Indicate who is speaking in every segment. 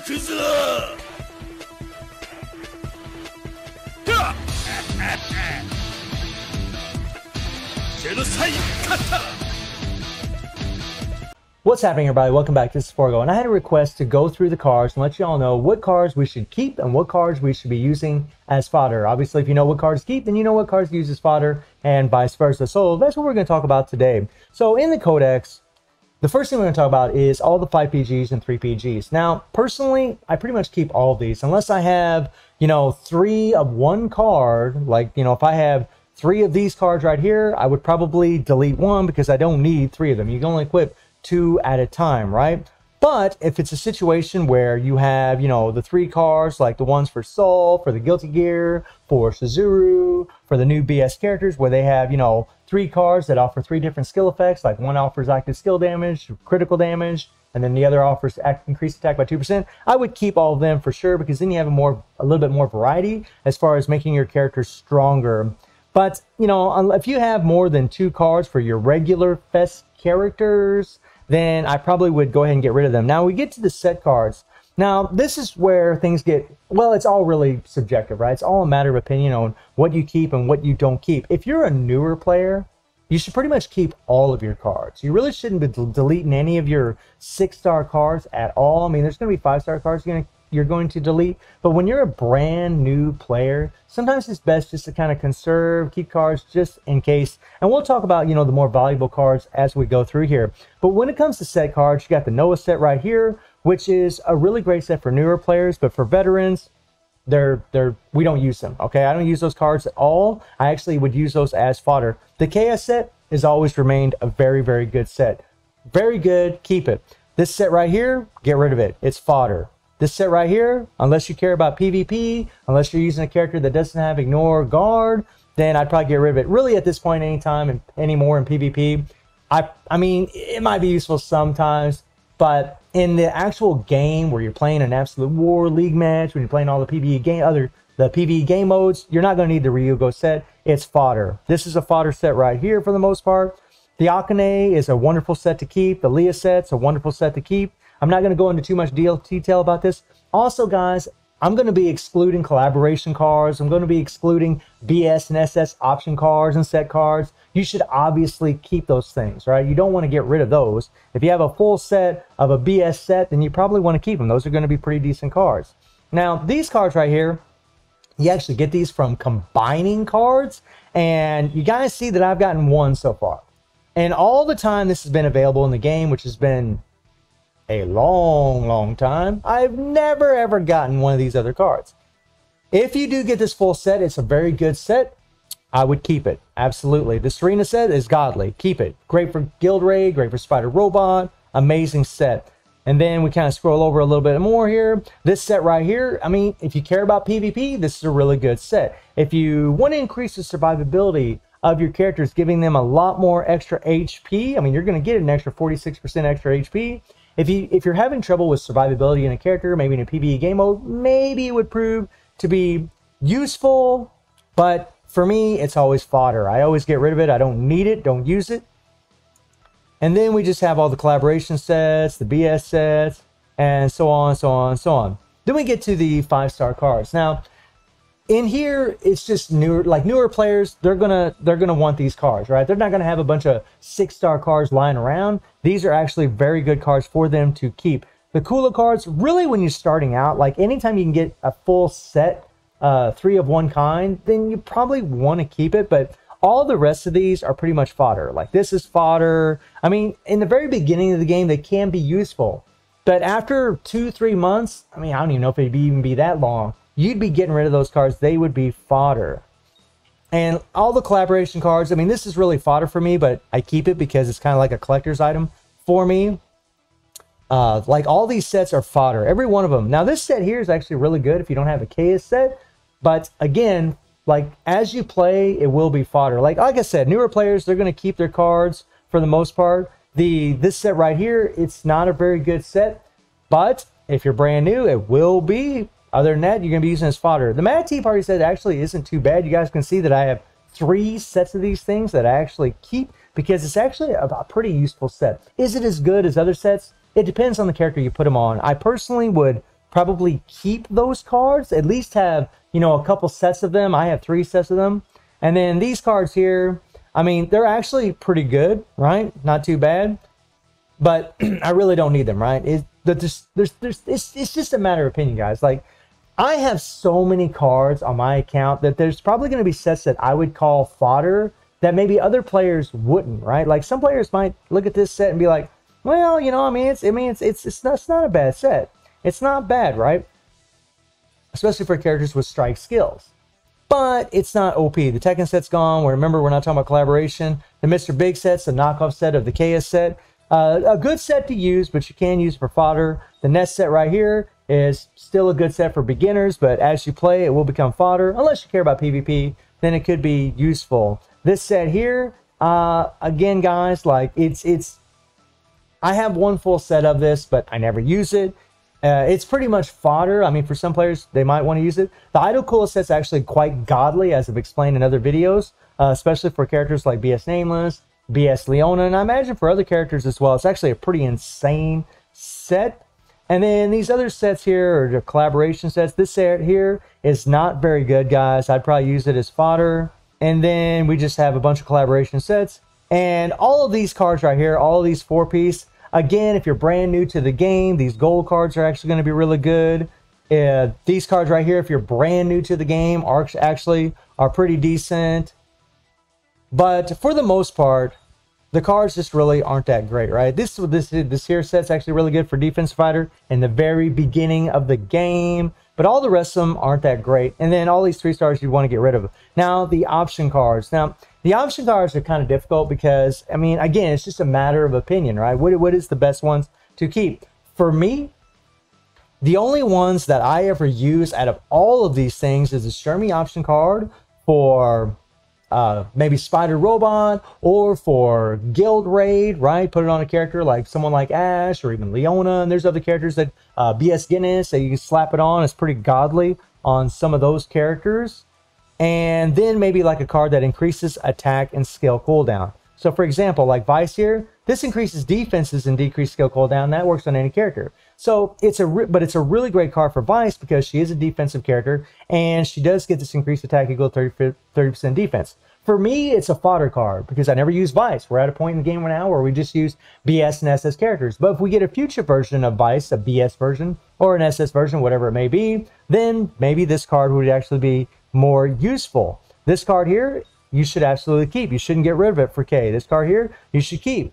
Speaker 1: くぞ。Genocide Kata.
Speaker 2: What's happening, everybody? Welcome back. This is Forgo, and I had a request to go through the cards and let you all know what cards we should keep and what cards we should be using as fodder. Obviously, if you know what cards to keep, then you know what cards to use as fodder, and vice versa. So that's what we're going to talk about today. So in the Codex, the first thing we're going to talk about is all the 5 Pgs and 3 Pgs. Now, personally, I pretty much keep all of these unless I have, 3 of one card. Like, if I have 3 of these cards right here, I would probably delete one because I don't need 3 of them. You can only equip 2 at a time, right? But if it's a situation where you have, the 3 cards, like the ones for Soul, for the Guilty Gear, for Shizuru, for the new BS characters, where they have, 3 cards that offer 3 different skill effects, like one offers active skill damage, critical damage, and then the other offers increased attack by 2%, I would keep all of them for sure, because then you have a little bit more variety as far as making your characters stronger. But, if you have more than 2 cards for your regular Fest characters, then I probably would go ahead and get rid of them. Now we get to the set cards. Now this is where things get, well, it's all really subjective, right? It's all a matter of opinion on what you keep and what you don't keep. If you're a newer player, you should pretty much keep all of your cards. You really shouldn't be deleting any of your 6-star cards at all. I mean, there's going to be 5-star cards you're going to delete, but when you're a brand new player, sometimes it's best just to kind of conserve, keep cards just in case. And we'll talk about, the more valuable cards as we go through here. But when it comes to set cards, you got the Noah set right here, which is a really great set for newer players, but for veterans, we don't use them. Okay, I don't use those cards at all. I actually would use those as fodder. The KS set has always remained a very, very good set. Very good, keep it. This set right here, get rid of it. It's fodder. This set right here, unless you care about PvP, unless you're using a character that doesn't have ignore guard, then I'd probably get rid of it. Really, at this point, anymore in PvP, I mean, it might be useful sometimes, but in the actual game where you're playing an absolute war league match, when you're playing all the PvE game modes, you're not going to need the Ryugo set. It's fodder. This is a fodder set right here for the most part. The Akane is a wonderful set to keep. The Leah set's a wonderful set to keep. I'm not going to go into too much detail about this. Also, guys, I'm going to be excluding collaboration cards. I'm going to be excluding BS and SS option cards and set cards. You should obviously keep those things, right? You don't want to get rid of those. If you have a full set of a BS set, then you probably want to keep them. Those are going to be pretty decent cards. Now, these cards right here, you actually get these from combining cards. And you guys see that I've gotten 1 so far. And all the time this has been available in the game, which has been a long time, I've never ever gotten one of these other cards. If you do get this full set, it's a very good set. I would keep it. Absolutely. The Serena set is godly. Keep it. Great for Guild Raid, great for Spider Robot. Amazing set. And then we kind of scroll over a little bit more here. This set right here, I mean, if you care about PvP, this is a really good set. If you want to increase the survivability of your characters, giving them a lot more extra HP, I mean, you're going to get an extra 46% extra HP. If you're having trouble with survivability in a character, maybe in a PvE game mode, maybe it would prove to be useful, but for me, it's always fodder. I always get rid of it. I don't need it, don't use it. And then we just have all the collaboration sets, the BS sets, and so on, so on, so on. Then we get to the 5-star cards. Now, in here, it's just newer players, they're gonna want these cards, right? They're not gonna have a bunch of 6-star cards lying around. These are actually very good cards for them to keep. The cooler cards, really when you're starting out, like anytime you can get a full set, 3 of one kind, then you probably want to keep it, but all the rest of these are pretty much fodder. Like this is fodder. I mean, in the very beginning of the game, they can be useful, but after 2-3 months, I mean, I don't even know if it'd even be that long, you'd be getting rid of those cards. They would be fodder. And all the collaboration cards, I mean, this is really fodder for me, but I keep it because it's kind of like a collector's item for me. Like all these sets are fodder, every one of them. Now this set here is actually really good if you don't have a KS set, but again, like as you play, it will be fodder. Like I said, newer players, they're going to keep their cards for the most part. This set right here, it's not a very good set, but if you're brand new, it will be. Other than that, you're going to be using as fodder. The Mad Tea Party set actually isn't too bad. You guys can see that I have 3 sets of these things that I actually keep because it's actually a pretty useful set. Is it as good as other sets? It depends on the character you put them on. I personally would probably keep those cards. At least have, you know, a couple sets of them. I have 3 sets of them. And then these cards here, I mean, they're actually pretty good, right? Not too bad. But I really don't need them, right? It's just a matter of opinion, guys. Like, I have so many cards on my account that there's probably going to be sets that I would call fodder that maybe other players wouldn't, right? Like, some players might look at this set and be like, well, you know, it's not a bad set. It's not bad, right? Especially for characters with strike skills. But it's not OP. The Tekken set's gone. Remember, we're not talking about collaboration. The Mr. Big set's a knockoff set of the KS set. A good set to use, but you can use it for fodder. The Nest set right here is still a good set for beginners, but as you play, it will become fodder. Unless you care about PvP, then it could be useful. This set here, again, guys, like I have one full set of this, but I never use it. It's pretty much fodder. I mean, for some players, they might want to use it. The Idle Cool set's actually quite godly, as I've explained in other videos, especially for characters like BS Nameless, BS Leona, and I imagine for other characters as well. It's actually a pretty insane set. And then these other sets here are the collaboration sets. This set here is not very good, guys. I'd probably use it as fodder. And then we just have a bunch of collaboration sets. And all of these cards right here, all of these 4-piece, again, if you're brand new to the game, these gold cards are actually going to be really good. These cards right here, if you're brand new to the game, actually are pretty decent. But for the most part, the cards just really aren't that great, right? This here set's actually really good for defense fighter in the very beginning of the game, but all the rest of them aren't that great. And then all these 3 stars you want to get rid of. Now, the option cards. Now, the option cards are kind of difficult because, I mean, again, it's just a matter of opinion, right? What is the best ones to keep? For me, the only ones that I ever use out of all of these things is a Shermie option card for maybe Spider Robot, or for Guild Raid, right? Put it on a character like someone like Ash or even Leona. And there's other characters that BS Guinness that you can slap it on. It's pretty godly on some of those characters. And then maybe like a card that increases attack and skill cooldown. So for example, like Vice here, this increases defenses and decreased skill cooldown. That works on any character. So it's a really great card for Vice because she is a defensive character and she does get this increased attack equal to 30% defense. For me, it's a fodder card because I never use Vice. We're at a point in the game right now where we just use BS and SS characters. But if we get a future version of Vice, a BS version or an SS version, whatever it may be, then maybe this card would actually be more useful. This card here, you should absolutely keep. You shouldn't get rid of it for K. This card here, you should keep,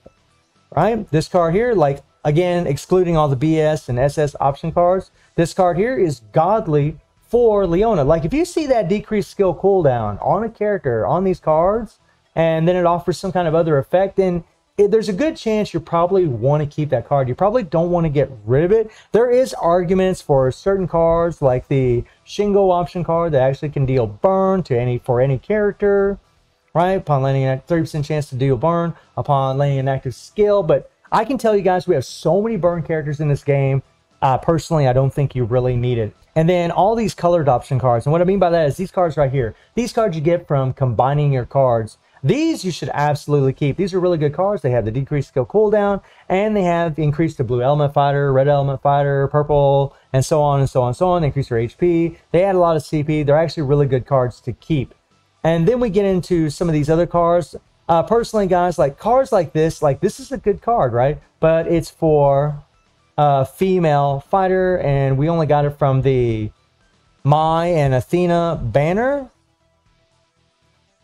Speaker 2: right? This card here, like, again, excluding all the BS and SS option cards, this card here is godly for Leona. Like, if you see that decreased skill cooldown on a character on these cards, and then it offers some kind of other effect, then there's a good chance you probably want to keep that card. You probably don't want to get rid of it. There is arguments for certain cards, like the Shingo option card that actually can deal burn to for any character, right? Upon landing a 30% chance to deal burn upon landing an active skill. But I can tell you guys, we have so many burn characters in this game. Personally, I don't think you really need it. And then all these colored option cards. And what I mean by that is these cards right here. These cards you get from combining your cards. These you should absolutely keep. These are really good cards. They have the decreased skill cooldown, and they have increased the blue element fighter, red element fighter, purple, and so on and so on and so on. They increase your HP. They add a lot of CP. They're actually really good cards to keep. And then we get into some of these other cards. Personally, guys, like cards like this is a good card, right? But it's for a female fighter, and we only got it from the Mai and Athena banner.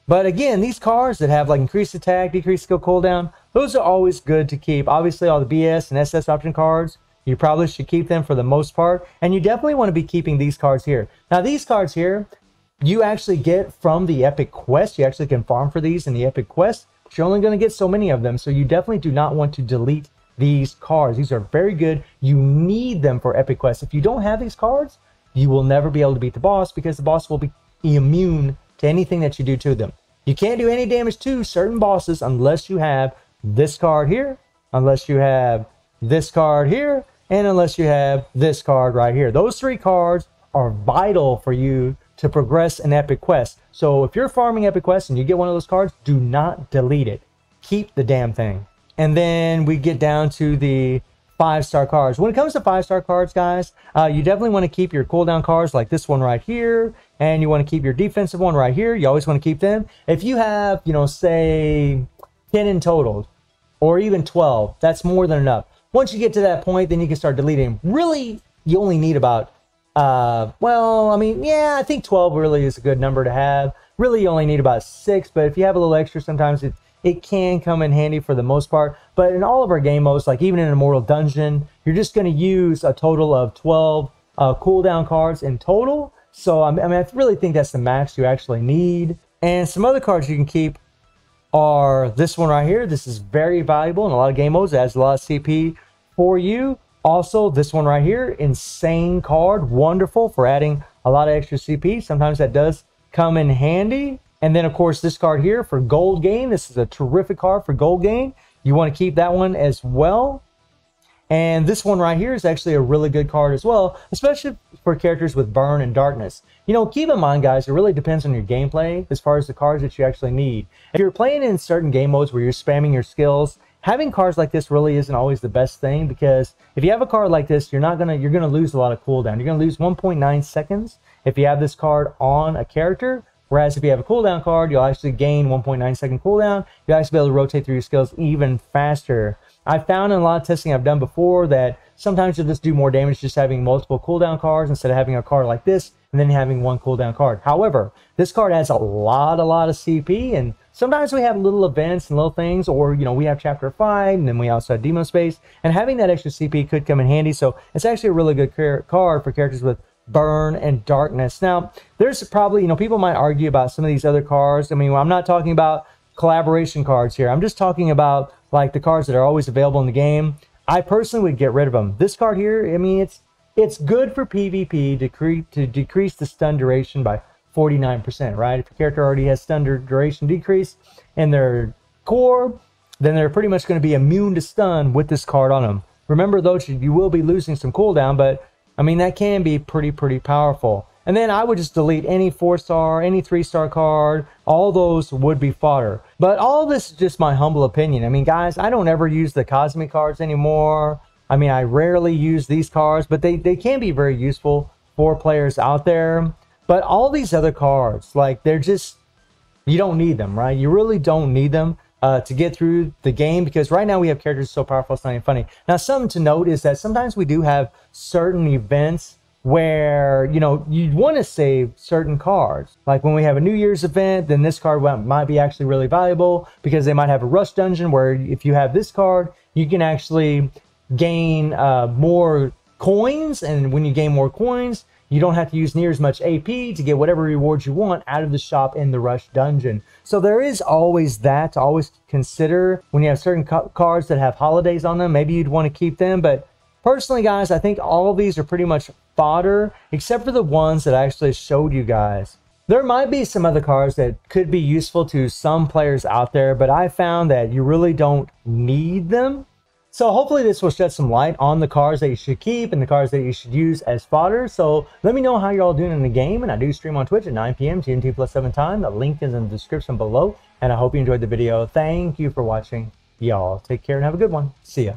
Speaker 2: But again, these cards that have like increased attack, decreased skill cooldown, those are always good to keep. Obviously, all the BS and SS option cards, you probably should keep them for the most part. And you definitely want to be keeping these cards here. Now, these cards here, you actually get from the Epic Quest. You actually can farm for these in the Epic Quest. But you're only going to get so many of them. So you definitely do not want to delete these cards. These are very good. You need them for Epic Quest. If you don't have these cards, you will never be able to beat the boss because the boss will be immune to anything that you do to them. You can't do any damage to certain bosses unless you have this card here, unless you have this card here, and unless you have this card right here. Those 3 cards are vital for you to progress an Epic Quest. So if you're farming Epic Quest and you get one of those cards, do not delete it. Keep the damn thing. And then we get down to the 5-star cards. When it comes to 5-star cards, guys, you definitely want to keep your cooldown cards like this one right here, and you want to keep your defensive one right here. You always want to keep them. If you have, you know, say 10 in total, or even 12, that's more than enough. Once you get to that point, then you can start deleting. Really, you only need about, well, I mean, yeah, I think 12 really is a good number to have. Really, you only need about 6, but if you have a little extra, sometimes it can come in handy for the most part. But in all of our game modes, like even in Immortal Dungeon, you're just going to use a total of 12 cooldown cards in total. So, I mean, I really think that's the max you actually need. And some other cards you can keep are this one right here. This is very valuable in a lot of game modes. It adds a lot of CP for you. Also, this one right here, insane card. Wonderful for adding a lot of extra CP. Sometimes that does come in handy. And then, of course, this card here for gold gain. This is a terrific card for gold gain. You want to keep that one as well. And this one right here is actually a really good card as well, especially for characters with burn and darkness. You know, keep in mind, guys, it really depends on your gameplay as far as the cards that you actually need. If you're playing in certain game modes where you're spamming your skills, having cards like this really isn't always the best thing, because if you have a card like this, you're gonna lose a lot of cooldown. You're gonna lose 1.9 seconds if you have this card on a character. Whereas if you have a cooldown card, you'll actually gain 1.9 second cooldown. You'll actually be able to rotate through your skills even faster. I've found in a lot of testing I've done before that sometimes you'll just do more damage just having multiple cooldown cards instead of having a card like this and then having one cooldown card. However, this card has a lot of CP, and sometimes we have little events and little things, or, you know, we have Chapter 5 and then we also have Demo Space, and having that extra CP could come in handy. So it's actually a really good card for characters with burn and darkness. Now, there's probably, you know, people might argue about some of these other cards. I mean, I'm not talking about collaboration cards here. I'm just talking about like the cards that are always available in the game. I personally would get rid of them. This card here, I mean, it's good for PvP to decrease the stun duration by 49%, right? If your character already has stun duration decrease in their core, then they're pretty much going to be immune to stun with this card on them. Remember, though, you will be losing some cooldown, but I mean, that can be pretty powerful. And then I would just delete any 4-star, any 3-star card. All those would be fodder. But all this is just my humble opinion. I mean, guys, I don't ever use the cosmic cards anymore. I mean, I rarely use these cards, but they can be very useful for players out there. But all these other cards, like, they're just, you don't need them, right? You really don't need them to get through the game, because right now we have characters so powerful it's not even funny. Now, something to note is that sometimes we do have certain events where, you know, you want to save certain cards. Like when we have a New Year's event, then this card might be actually really valuable, because they might have a rush dungeon where if you have this card, you can actually gain more coins, and when you gain more coins, you don't have to use near as much AP to get whatever rewards you want out of the shop in the rush dungeon. So there is always that to always consider when you have certain cards that have holidays on them. Maybe you'd want to keep them, but personally, guys, I think all of these are pretty much fodder, except for the ones that I actually showed you guys. There might be some other cards that could be useful to some players out there, but I found that you really don't need them. So hopefully this will shed some light on the cards that you should keep and the cards that you should use as fodder. So let me know how you're all doing in the game, and I do stream on Twitch at 9 p.m. GMT+7 time. The link is in the description below, and I hope you enjoyed the video. Thank you for watching. Y'all take care and have a good one. See ya.